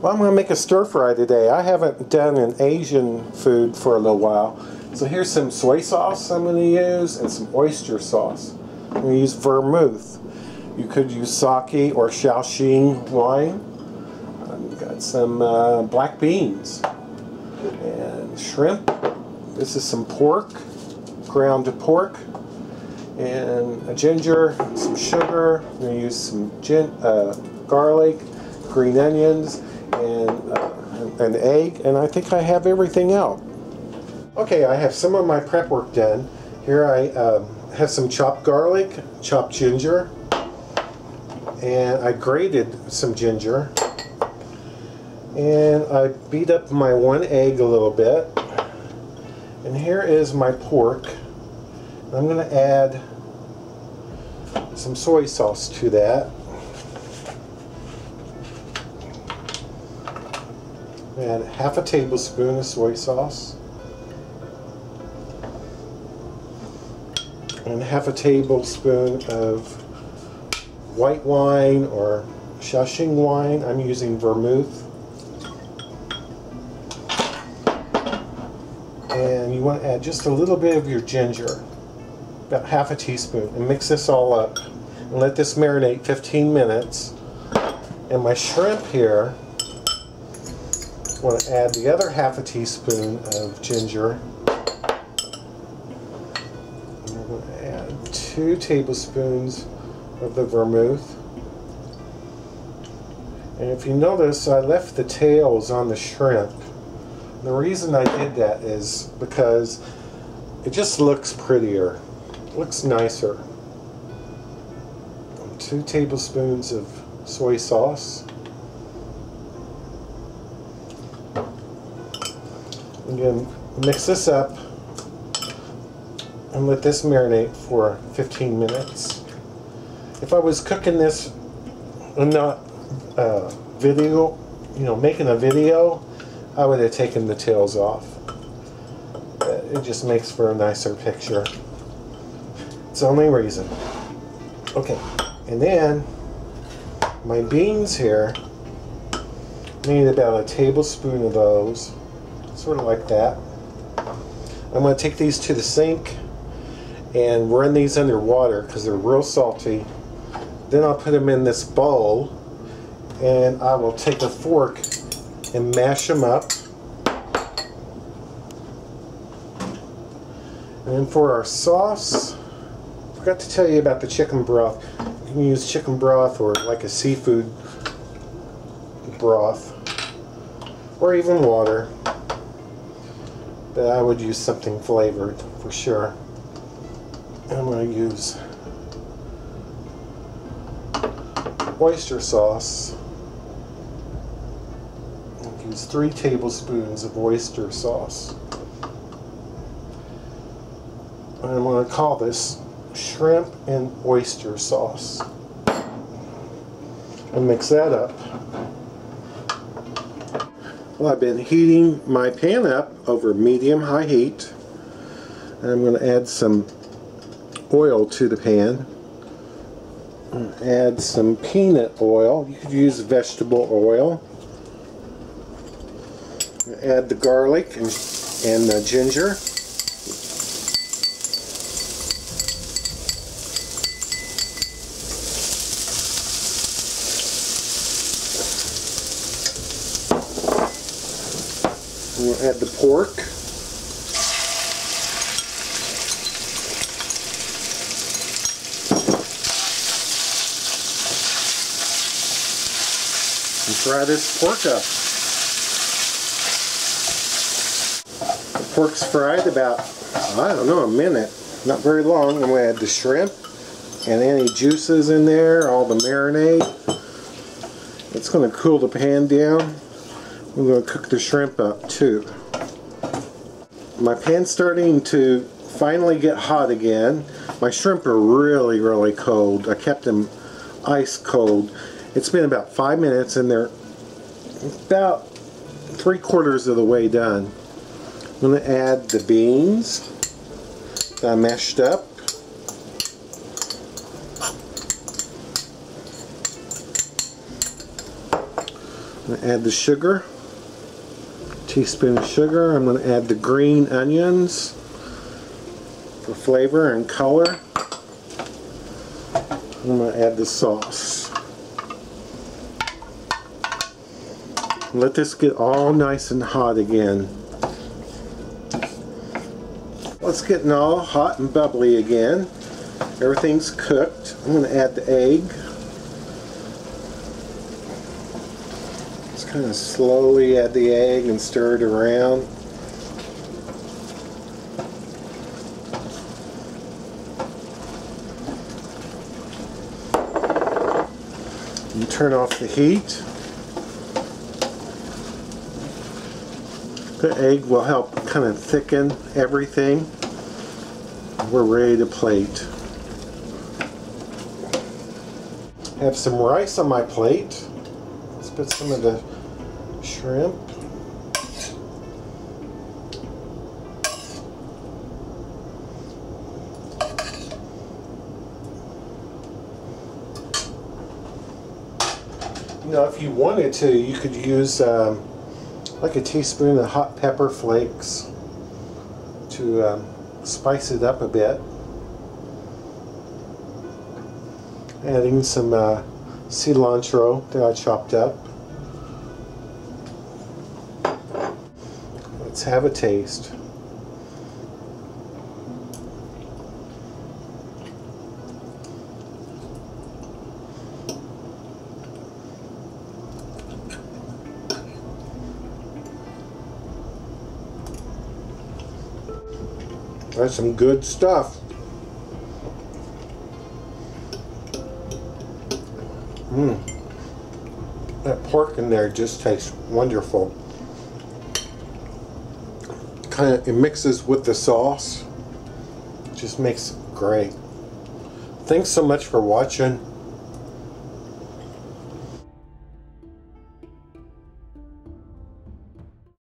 Well, I'm going to make a stir fry today. I haven't done an Asian food for a little while. So here's some soy sauce I'm going to use and some oyster sauce. I'm going to use vermouth. You could use sake or Shaoxing wine. I've got some black beans and shrimp. This is some pork, ground pork, and a ginger, some sugar. I'm going to use some garlic, green onions, and an egg, and I think I have everything out. Okay, I have some of my prep work done. Here I have some chopped garlic, chopped ginger, and I grated some ginger, and I beat up my one egg a little bit, and here is my pork. I'm going to add some soy sauce to that. Add half a tablespoon of soy sauce and half a tablespoon of white wine or Shaoxing wine. I'm using vermouth. And you want to add just a little bit of your ginger, about half a teaspoon, and mix this all up and let this marinate 15 minutes. And my shrimp here, I want to add the other half a teaspoon of ginger. And I'm going to add 2 tablespoons of the vermouth. And if you notice, I left the tails on the shrimp. The reason I did that is because it just looks prettier. It looks nicer. 2 tablespoons of soy sauce. Again, mix this up and let this marinate for 15 minutes. If I was cooking this and not making a video, I would have taken the tails off. It just makes for a nicer picture. It's the only reason. Okay, and then my beans here, I need about a tablespoon of those. Sort of like that. I'm going to take these to the sink and run these under water because they're real salty. Then I'll put them in this bowl and I will take a fork and mash them up. And then for our sauce, I forgot to tell you about the chicken broth. You can use chicken broth or like a seafood broth or even water. But I would use something flavored for sure. I'm going to use oyster sauce. I'll use 3 tablespoons of oyster sauce. And I'm going to call this shrimp and oyster sauce. And mix that up. Well, I've been heating my pan up over medium-high heat. And I'm going to add some oil to the pan. Add some peanut oil. You could use vegetable oil. Add the garlic and the ginger. We'll add the pork. And fry this pork up. The pork's fried about, I don't know, a minute. Not very long. I'm going to add the shrimp and any juices in there, all the marinade. It's going to cool the pan down. We're going to cook the shrimp up too. My pan's starting to finally get hot again. My shrimp are really, really cold. I kept them ice cold. It's been about 5 minutes and they're about 3/4 of the way done. I'm going to add the beans that I mashed up. I'm going to add the sugar. Teaspoon of sugar. I'm going to add the green onions for flavor and color. I'm going to add the sauce. Let this get all nice and hot again. It's getting all hot and bubbly again. Everything's cooked. I'm going to add the egg. Just kind of slowly add the egg and stir it around. And turn off the heat. The egg will help kind of thicken everything. We're ready to plate. I have some rice on my plate. Let's put some of the shrimp. You know, if you wanted to, you could use like a teaspoon of hot pepper flakes to spice it up a bit. Adding some cilantro that I chopped up. Let's have a taste. That's some good stuff. That pork in there just tastes wonderful. It mixes with the sauce. Just makes it great. Thanks so much for watching.